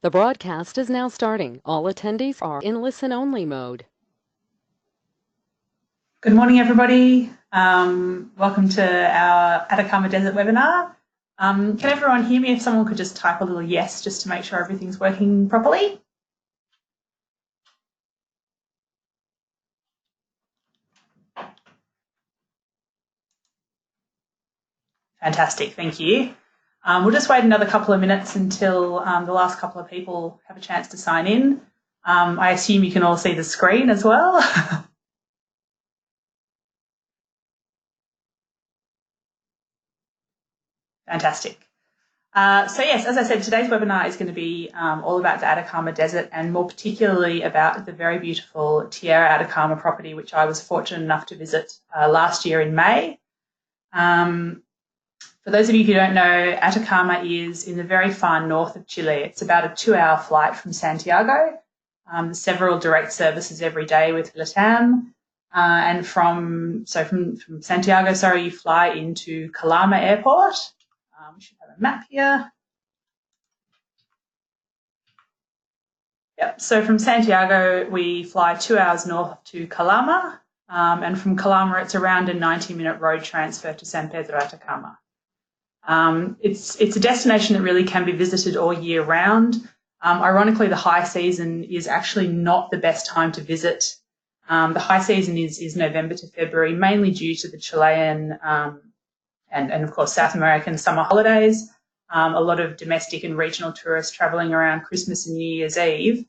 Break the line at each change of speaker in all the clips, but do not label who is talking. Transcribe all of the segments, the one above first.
The broadcast is now starting. All attendees are in listen-only mode.
Good morning, everybody. Welcome to our Atacama Desert webinar. Can everyone hear me? If someone could just type a little yes, just to make sure everything's working properly. Fantastic, thank you. We'll just wait another couple of minutes until the last couple of people have a chance to sign in. I assume you can all see the screen as well. Fantastic. So yes, as I said, today's webinar is going to be all about the Atacama Desert and more particularly about the very beautiful Tierra Atacama property, which I was fortunate enough to visit last year in May. For those of you who don't know, Atacama is in the very far north of Chile. It's about a 2-hour flight from Santiago. There's several direct services every day with LATAM. And from Santiago, you fly into Calama Airport. We should have a map here. Yep, so from Santiago, we fly 2 hours north to Calama, and from Calama, it's around a 90-minute road transfer to San Pedro Atacama. It's a destination that really can be visited all year round. Ironically, the high season is actually not the best time to visit. The high season is November to February, mainly due to the Chilean and of course, South American summer holidays. A lot of domestic and regional tourists travelling around Christmas and New Year's Eve.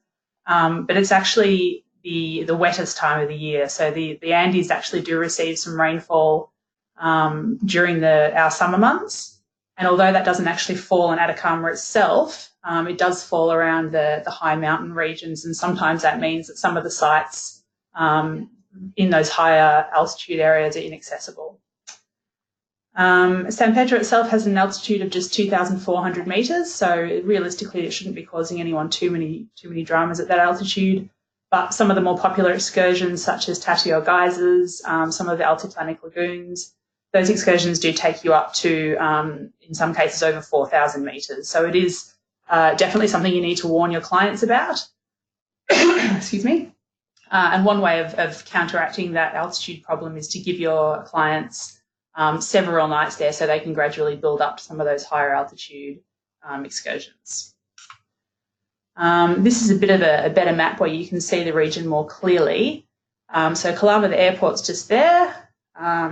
But it's actually the wettest time of the year. So the Andes actually do receive some rainfall during our summer months. And although that doesn't actually fall in Atacama itself, it does fall around the high mountain regions. And sometimes that means that some of the sites in those higher altitude areas are inaccessible. San Pedro itself has an altitude of just 2,400 metres, so realistically it shouldn't be causing anyone too many dramas at that altitude. But some of the more popular excursions, such as Tatio Geysers, some of the altiplanic lagoons, those excursions do take you up to, in some cases, over 4,000 metres. So it is definitely something you need to warn your clients about. Excuse me. And one way of counteracting that altitude problem is to give your clients several nights there so they can gradually build up to some of those higher altitude excursions. This is a bit of a better map where you can see the region more clearly. So Calama, the airport's just there.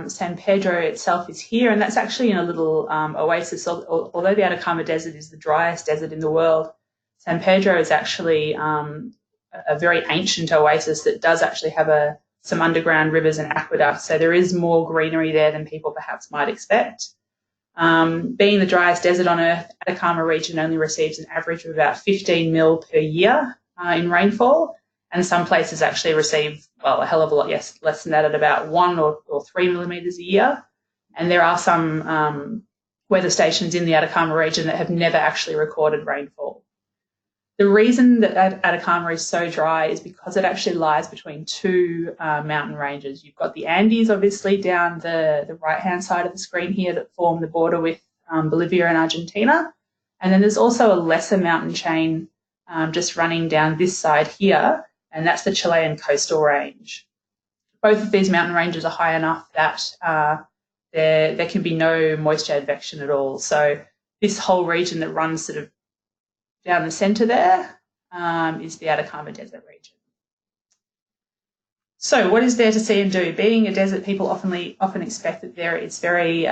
San Pedro itself is here, and that's actually in a little oasis. Although the Atacama Desert is the driest desert in the world, San Pedro is actually a very ancient oasis that does actually have some underground rivers and aqueducts, so there is more greenery there than people perhaps might expect. Being the driest desert on Earth, Atacama region only receives an average of about 15 mil per year in rainfall, and some places actually receive, well, a hell of a lot less than that at about 1 or 3 millimetres a year. And there are some weather stations in the Atacama region that have never actually recorded rainfall. The reason that Atacama is so dry is because it actually lies between two mountain ranges. You've got the Andes, obviously, down the right-hand side of the screen here that form the border with Bolivia and Argentina. And then there's also a lesser mountain chain just running down this side here, and that's the Chilean coastal range. Both of these mountain ranges are high enough that there can be no moisture advection at all. So this whole region that runs sort of down the centre there is the Atacama Desert region. So what is there to see and do? Being a desert, people often expect that it's very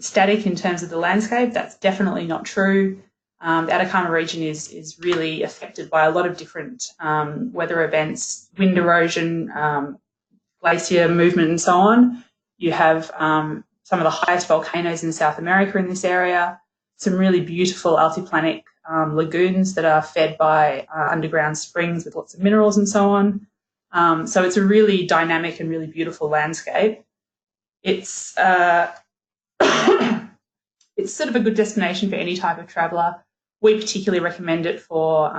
static in terms of the landscape. That's definitely not true. The Atacama region is really affected by a lot of different weather events, wind erosion, glacier movement and so on. You have some of the highest volcanoes in South America in this area, some really beautiful altiplanic lagoons that are fed by underground springs with lots of minerals and so on. So it's a really dynamic and really beautiful landscape. It's it's sort of a good destination for any type of traveller. We particularly recommend it for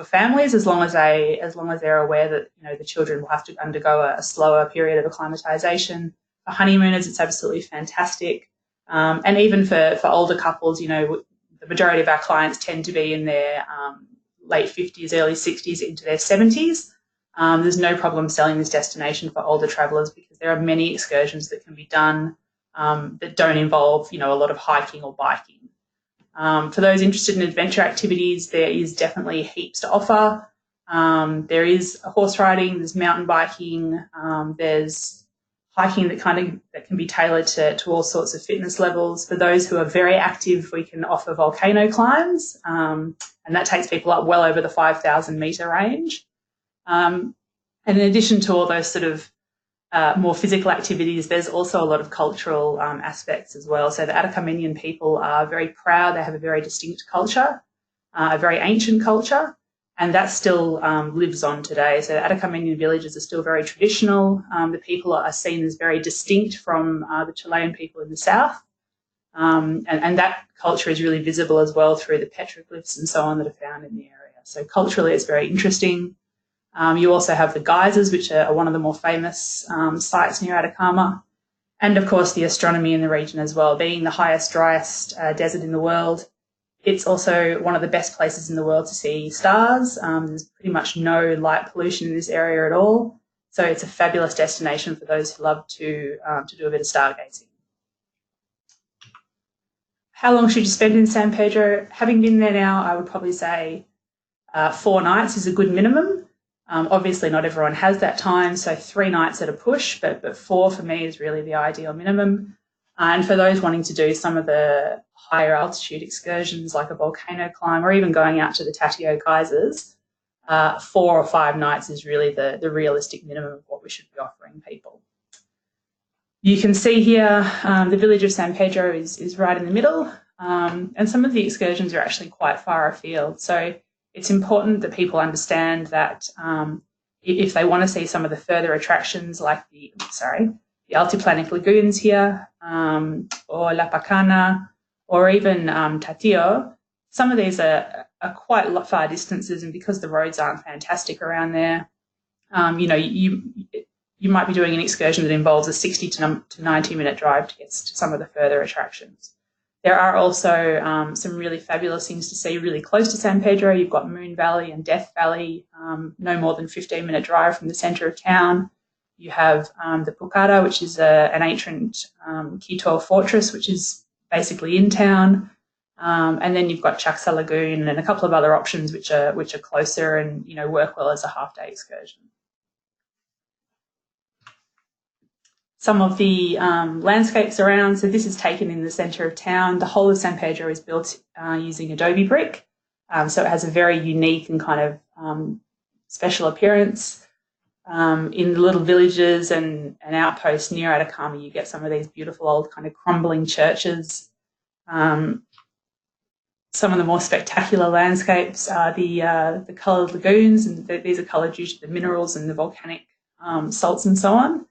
families, as long as they're aware that the children will have to undergo a slower period of acclimatisation. For honeymooners, it's absolutely fantastic. And even for older couples, the majority of our clients tend to be in their late 50s, early 60s into their 70s. There's no problem selling this destination for older travellers because there are many excursions that can be done that don't involve, a lot of hiking or biking. For those interested in adventure activities, there is definitely heaps to offer. There is horse riding, there's mountain biking, there's hiking that can be tailored to all sorts of fitness levels. For those who are very active, we can offer volcano climbs, and that takes people up well over the 5,000 metre range. And in addition to all those sort of more physical activities, there's also a lot of cultural aspects as well. So the Atacamanian people are very proud. They have a very distinct culture, a very ancient culture, and that still lives on today. So the Atacamanian villages are still very traditional. The people are seen as very distinct from the Chilean people in the south. And that culture is really visible as well through the petroglyphs and so on that are found in the area. So culturally, it's very interesting. You also have the geysers, which are one of the more famous sites near Atacama. And, of course, the astronomy in the region as well. Being the highest, driest desert in the world, it's also one of the best places in the world to see stars. There's pretty much no light pollution in this area at all. So it's a fabulous destination for those who love to do a bit of stargazing. How long should you spend in San Pedro? Having been there now, I would probably say 4 nights is a good minimum. Obviously, not everyone has that time, so 3 nights at a push, but 4 for me is really the ideal minimum. And for those wanting to do some of the higher altitude excursions like a volcano climb or even going out to the Tatio geysers, 4 or 5 nights is really the realistic minimum of what we should be offering people. You can see here the village of San Pedro is right in the middle, and some of the excursions are actually quite far afield. So it's important that people understand that if they want to see some of the further attractions like the altiplanic lagoons here, or La Pacana, or even Tatio, some of these are quite far distances, and because the roads aren't fantastic around there, you might be doing an excursion that involves a 60 to 90-minute drive to get to some of the further attractions. There are also some really fabulous things to see really close to San Pedro. You've got Moon Valley and Death Valley, no more than 15-minute drive from the centre of town. You have the Pucara, which is an ancient Quito fortress, which is basically in town. And then you've got Chaxa Lagoon and a couple of other options which are closer and work well as a half-day excursion. Some of the landscapes around, so this is taken in the centre of town. The whole of San Pedro is built using adobe brick, so it has a very unique and kind of special appearance. In the little villages and outposts near Atacama, you get some of these beautiful old kind of crumbling churches. Some of the more spectacular landscapes are the coloured lagoons, and these are coloured due to the minerals and the volcanic salts and so on.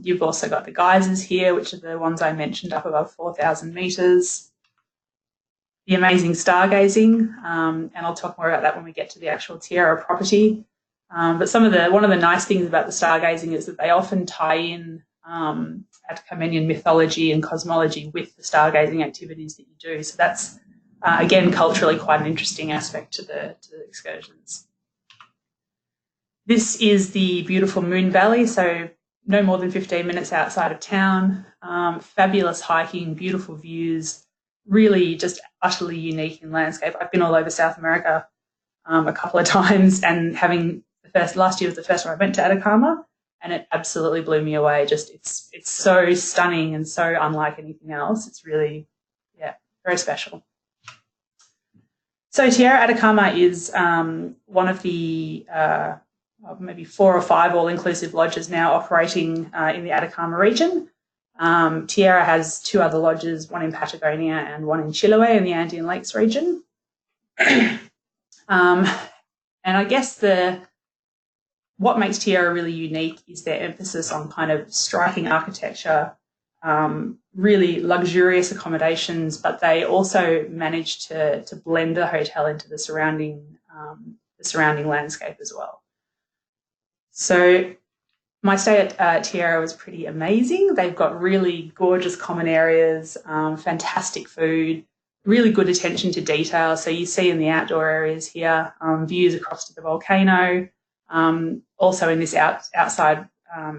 You've also got the geysers here, which are the ones I mentioned up above 4,000 metres. The amazing stargazing, and I'll talk more about that when we get to the actual Tierra property. But one of the nice things about the stargazing is that they often tie in Atacamanian mythology and cosmology with the stargazing activities that you do. So that's, again, culturally quite an interesting aspect to the excursions. This is the beautiful Moon Valley, so no more than 15 minutes outside of town. Fabulous hiking, beautiful views, really just utterly unique in landscape. I've been all over South America a couple of times, and last year was the first time I went to Atacama, and it absolutely blew me away. Just it's so stunning and so unlike anything else. It's really, very special. So Tierra Atacama is one of the maybe 4 or 5 all-inclusive lodges now operating in the Atacama region. Tierra has 2 other lodges, one in Patagonia and one in Chiloé in the Andean Lakes region. And I guess what makes Tierra really unique is their emphasis on kind of striking architecture, really luxurious accommodations, but they also manage to blend the hotel into the surrounding landscape as well. So my stay at Tierra was pretty amazing. They've got really gorgeous common areas, fantastic food, really good attention to detail. So you see in the outdoor areas here, views across to the volcano. Also in this outside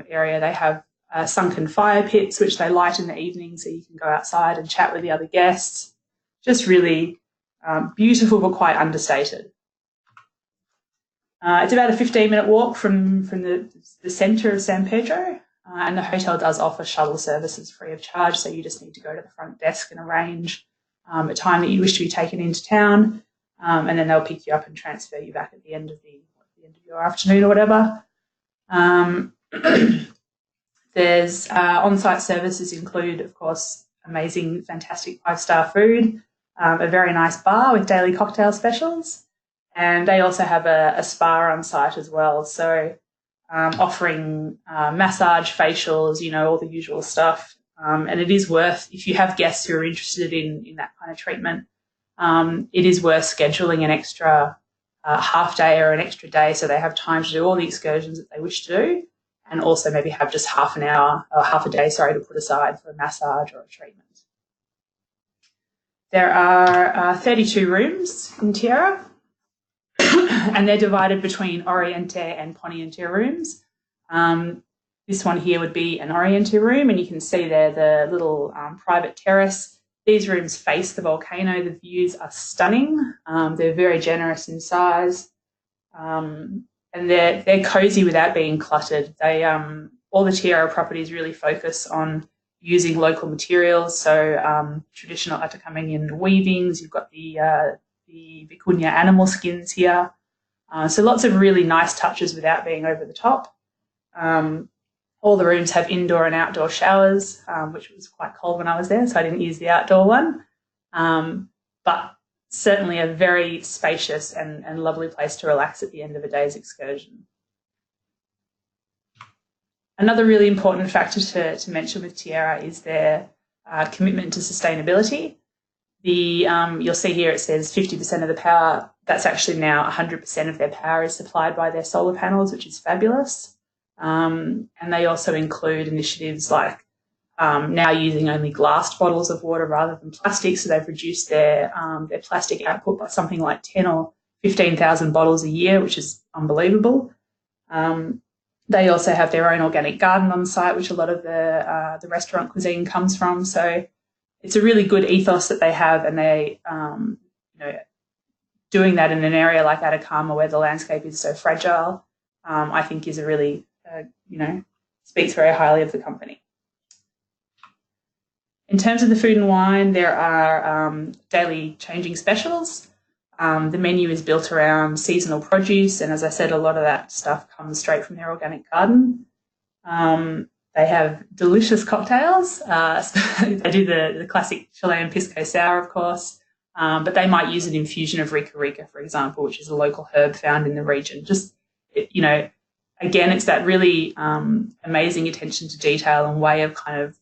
area, they have sunken fire pits, which they light in the evening so you can go outside and chat with the other guests. Just really beautiful, but quite understated. It's about a 15-minute walk from the centre of San Pedro, and the hotel does offer shuttle services free of charge, so you just need to go to the front desk and arrange a time that you wish to be taken into town, and then they'll pick you up and transfer you back at the end of your afternoon or whatever. There's on-site services include, of course, amazing, fantastic 5-star food, a very nice bar with daily cocktail specials, and they also have a spa on site as well. So offering massage, facials, all the usual stuff. And it is worth, if you have guests who are interested in that kind of treatment, it is worth scheduling an extra half day or an extra day so they have time to do all the excursions that they wish to do, and also maybe have just half an hour or half a day, to put aside for a massage or a treatment. There are 32 rooms in Tierra, and they're divided between Oriente and Poniente rooms. This one here would be an Oriente room, and you can see there the little private terrace. These rooms face the volcano. The views are stunning. They're very generous in size, and they're cosy without being cluttered. They all the Tierra properties really focus on using local materials, so traditional Atacamanian weavings. You've got the vicuña animal skins here. So lots of really nice touches without being over the top. All the rooms have indoor and outdoor showers, which was quite cold when I was there, so I didn't use the outdoor one. But certainly a very spacious and lovely place to relax at the end of a day's excursion. Another really important factor to mention with Tierra is their commitment to sustainability. You'll see here it says 50% of the power. That's actually now 100% of their power is supplied by their solar panels, which is fabulous. And they also include initiatives like now using only glassed bottles of water rather than plastic. So they've reduced their plastic output by something like 10 or 15,000 bottles a year, which is unbelievable. They also have their own organic garden on site, which a lot of the restaurant cuisine comes from. So it's a really good ethos that they have, and they, doing that in an area like Atacama where the landscape is so fragile, I think is a really, speaks very highly of the company. In terms of the food and wine, there are daily changing specials. The menu is built around seasonal produce, and as I said, a lot of that stuff comes straight from their organic garden. They have delicious cocktails. They do the classic Chilean pisco sour, of course, but they might use an infusion of rica rica, for example, which is a local herb found in the region. Just, again, it's that really amazing attention to detail and way of kind of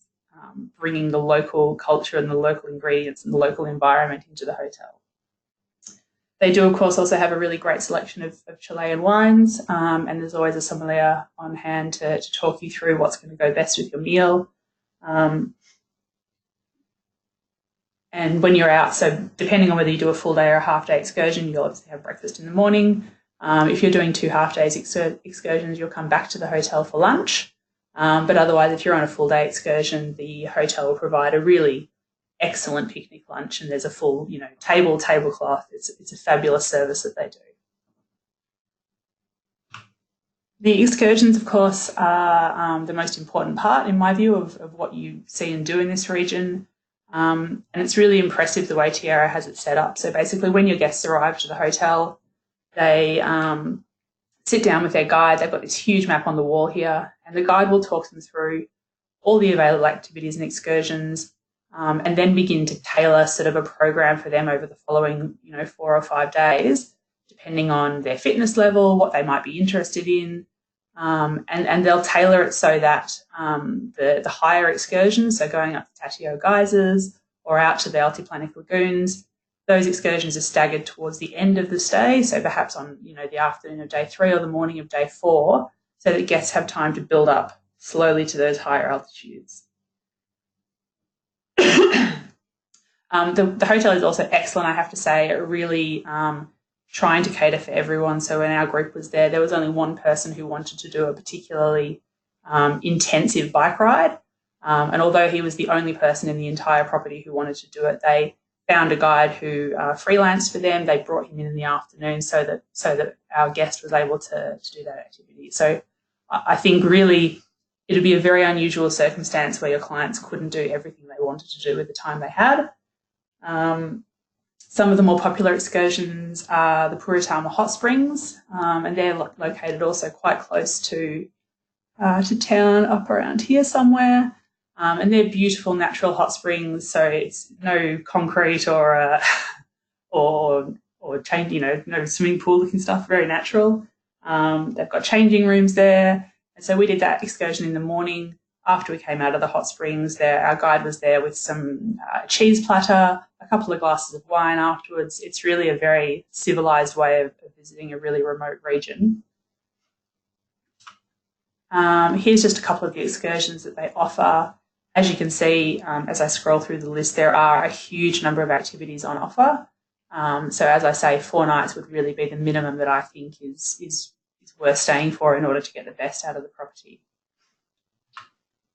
bringing the local culture and the local ingredients and the local environment into the hotel. They do, of course, also have a really great selection of Chilean wines, and there's always a sommelier on hand to talk you through what's going to go best with your meal. And when you're out, so depending on whether you do a full day or a half-day excursion, you'll obviously have breakfast in the morning. If you're doing 2 half-days excursions, you'll come back to the hotel for lunch. But otherwise, if you're on a full-day excursion, the hotel will provide a really excellent picnic lunch, and there's a full, tablecloth. It's a fabulous service that they do. The excursions, of course, are the most important part, in my view, of what you see and do in this region. And it's really impressive the way Tierra has it set up. So basically, when your guests arrive to the hotel, they sit down with their guide. They've got this huge map on the wall here, and the guide will talk them through all the available activities and excursions, and then begin to tailor sort of a program for them over the following, 4 or 5 days, depending on their fitness level, what they might be interested in, and they'll tailor it so that the higher excursions, so going up to Tatio Geysers or out to the Altiplanic Lagoons, those excursions are staggered towards the end of the stay, so perhaps on the afternoon of day 3 or the morning of day 4, so that guests have time to build up slowly to those higher altitudes. The hotel is also excellent, I have to say, really trying to cater for everyone. So when our group was there was only one person who wanted to do a particularly intensive bike ride. And although he was the only person in the entire property who wanted to do it, they found a guide who freelanced for them. They brought him in the afternoon so that our guest was able to do that activity. So I think really it would be a very unusual circumstance where your clients couldn't do everything they wanted to do with the time they had. Some of the more popular excursions are the Puritama Hot Springs, and they're located also quite close to town, up around here somewhere. And they're beautiful natural hot springs, so it's no concrete or change, no swimming pool looking stuff, very natural. They've got changing rooms there. And so we did that excursion in the morning. After we came out of the hot springs, our guide was there with some cheese platter, a couple of glasses of wine afterwards. It's really a very civilised way of visiting a really remote region. Here's just a couple of the excursions that they offer. As you can see, as I scroll through the list, there are a huge number of activities on offer. So as I say, 4 nights would really be the minimum that I think is worth staying for in order to get the best out of the property.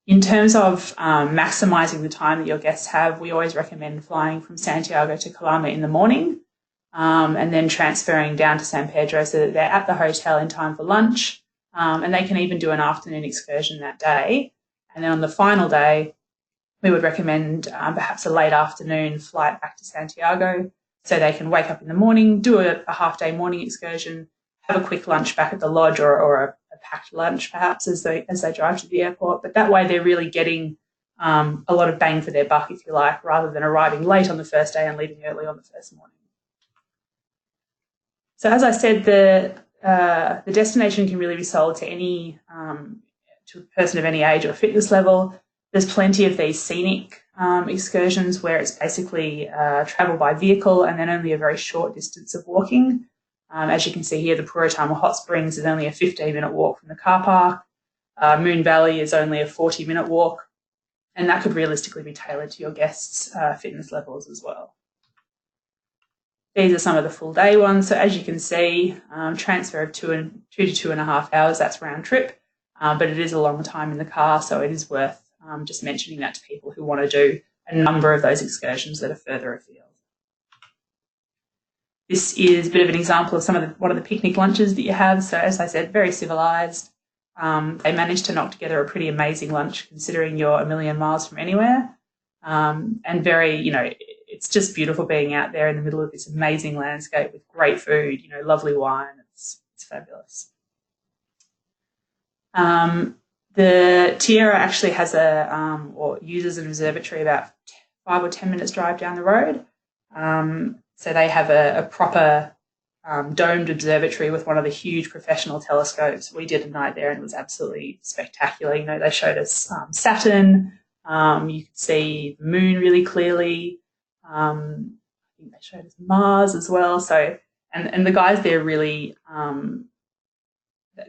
In terms of maximising the time that your guests have, we always recommend flying from Santiago to Calama in the morning and then transferring down to San Pedro so that they're at the hotel in time for lunch, and they can even do an afternoon excursion that day. And then on the final day, we would recommend perhaps a late afternoon flight back to Santiago so they can wake up in the morning, do a half-day morning excursion, have a quick lunch back at the lodge or a packed lunch perhaps as they drive to the airport. But that way they're really getting a lot of bang for their buck, if you like, rather than arriving late on the first day and leaving early on the first morning. So as I said, the destination can really be sold to to a person of any age or fitness level. There's plenty of these scenic excursions where it's basically travel by vehicle and then only a very short distance of walking. As you can see here, the Puritama Hot Springs is only a 15-minute walk from the car park. Moon Valley is only a 40-minute walk, and that could realistically be tailored to your guests' fitness levels as well. These are some of the full day ones. So as you can see, transfer of 2 to 2.5 hours, that's round trip, but it is a long time in the car, so it is worth just mentioning that to people who want to do a number of those excursions that are further afield. This is a bit of an example of one of the picnic lunches that you have. So as I said, very civilised. They managed to knock together a pretty amazing lunch considering you're a million miles from anywhere. And very, it's just beautiful being out there in the middle of this amazing landscape with great food, lovely wine. It's fabulous. The Tierra actually has or uses an observatory about 5 or 10 minutes drive down the road. So they have a proper domed observatory with one of the huge professional telescopes. We did a night there and it was absolutely spectacular. They showed us Saturn. You could see the moon really clearly. I think they showed us Mars as well. So, and the guys there really,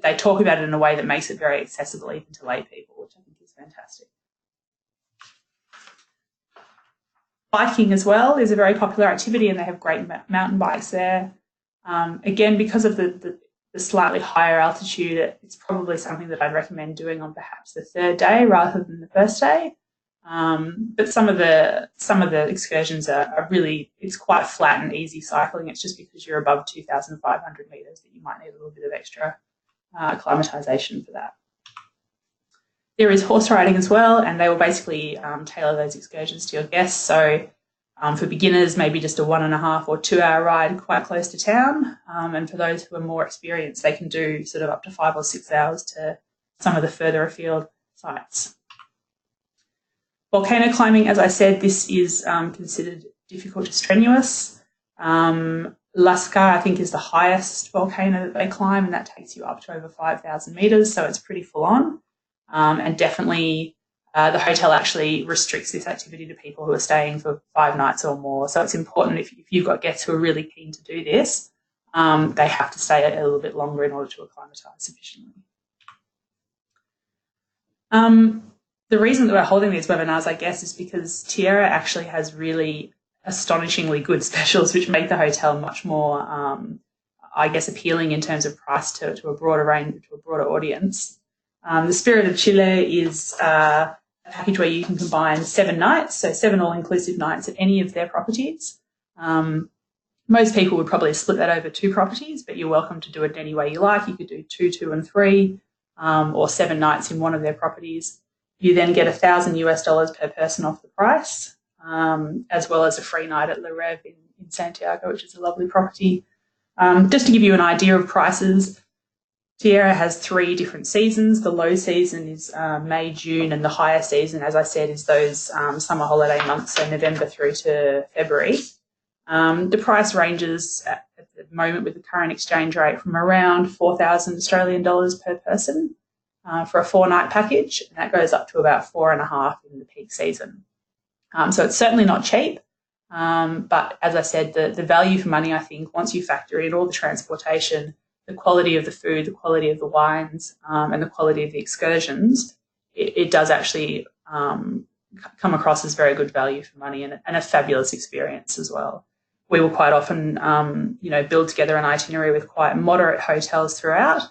they talk about it in a way that makes it very accessible even to lay people, which I think is fantastic. Biking as well is a very popular activity and they have great mountain bikes there. Again, because of the slightly higher altitude, it's probably something that I'd recommend doing on perhaps the 3rd day rather than the first day. But some of the excursions are really, it's quite flat and easy cycling. It's just because you're above 2,500 metres that you might need a little bit of extra acclimatisation for that. There is horse riding as well, and they will basically tailor those excursions to your guests. So for beginners, maybe just a 1.5 or 2 hour ride quite close to town. And for those who are more experienced, they can do sort of up to 5 or 6 hours to some of the further afield sites. Volcano climbing, as I said, this is considered difficult to strenuous. Lascar, I think, is the highest volcano that they climb, and that takes you up to over 5,000 metres, so it's pretty full on. And definitely the hotel actually restricts this activity to people who are staying for 5 nights or more. So it's important if you've got guests who are really keen to do this, they have to stay a little bit longer in order to acclimatise sufficiently. The reason that we're holding these webinars, I guess, is because Tierra actually has really astonishingly good specials, which make the hotel much more, I guess, appealing in terms of price to a broader range, to a broader audience. The Spirit of Chile is a package where you can combine 7 nights, so 7 all-inclusive nights at any of their properties. Most people would probably split that over 2 properties, but you're welcome to do it any way you like. You could do 2, 2 and 3, or 7 nights in one of their properties. You then get $1,000 per person off the price, as well as a free night at Le Rêve in Santiago, which is a lovely property. Just to give you an idea of prices, Tierra has 3 different seasons. The low season is May, June, and the higher season, as I said, is those summer holiday months, so November through to February. The price ranges at the moment with the current exchange rate from around 4,000 Australian dollars per person for a 4-night package, and that goes up to about 4.5 in the peak season. So it's certainly not cheap, but as I said, the value for money, I think, once you factor in all the transportation, the quality of the food, the quality of the wines, and the quality of the excursions, it does actually come across as very good value for money and a fabulous experience as well. We will quite often, build together an itinerary with quite moderate hotels throughout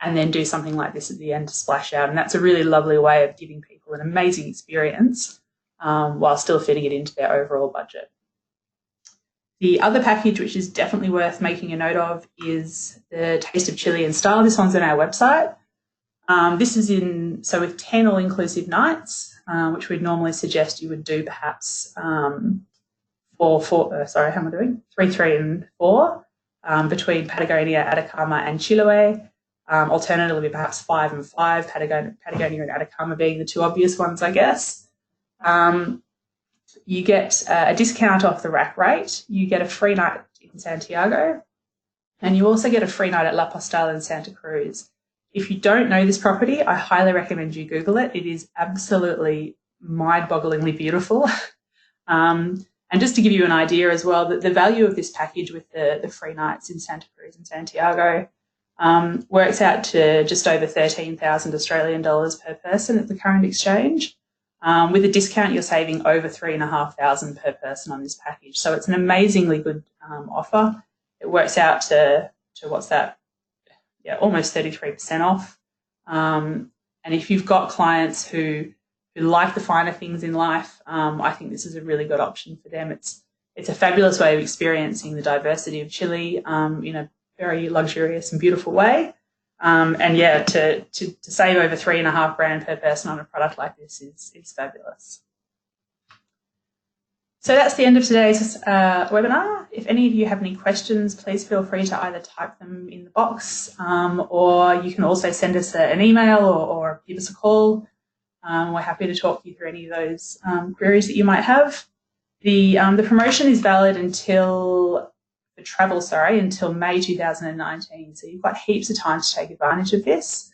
and then do something like this at the end to splash out. And that's a really lovely way of giving people an amazing experience while still fitting it into their overall budget. The other package, which is definitely worth making a note of, is the Taste of Chile in Style. This one's on our website. This is with 10 all-inclusive nights, which we'd normally suggest you would do perhaps 3, 3 and 4 between Patagonia, Atacama and Chiloé. Alternatively, perhaps 5 and 5, Patagonia and Atacama being the 2 obvious ones, I guess. You get a discount off the rack rate. You get a free night in Santiago, and you also get a free night at La Postal in Santa Cruz. If you don't know this property, I highly recommend you Google it. It is absolutely mind-bogglingly beautiful. And just to give you an idea as well, that the value of this package with the free nights in Santa Cruz and Santiago works out to just over 13,000 Australian dollars per person at the current exchange. With a discount, you're saving over 3,500 per person on this package. So it's an amazingly good offer. It works out to what's that? Yeah, almost 33% off. And if you've got clients who like the finer things in life, I think this is a really good option for them. It's a fabulous way of experiencing the diversity of Chile in a very luxurious and beautiful way. To save over $3,500 per person on a product like this is fabulous. So that's the end of today's webinar. If any of you have any questions, please feel free to either type them in the box or you can also send us an email or give us a call. We're happy to talk you through any of those queries that you might have. The promotion is valid until May 2019. So you've got heaps of time to take advantage of this.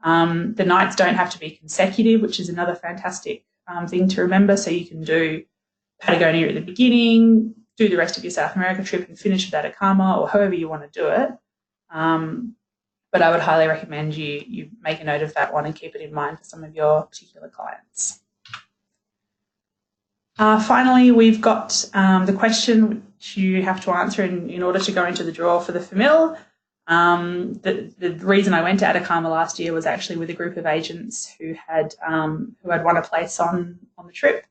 The nights don't have to be consecutive, which is another fantastic thing to remember. So you can do Patagonia at the beginning, do the rest of your South America trip and finish with Atacama or however you want to do it. But I would highly recommend you make a note of that one and keep it in mind for some of your particular clients. Finally, we've got the question which you have to answer in order to go into the draw for the FAMIL. The reason I went to Atacama last year was actually with a group of agents who had won a place on the trip.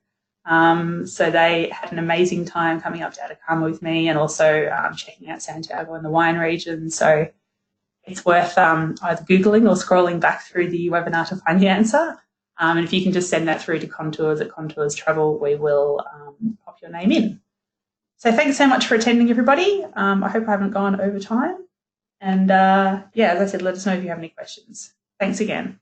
So they had an amazing time coming up to Atacama with me and also checking out Santiago and the wine region. So it's worth either Googling or scrolling back through the webinar to find the answer. And if you can just send that through to Contours at Contours Travel, we will pop your name in. So thanks so much for attending, everybody. I hope I haven't gone over time. And as I said, let us know if you have any questions. Thanks again.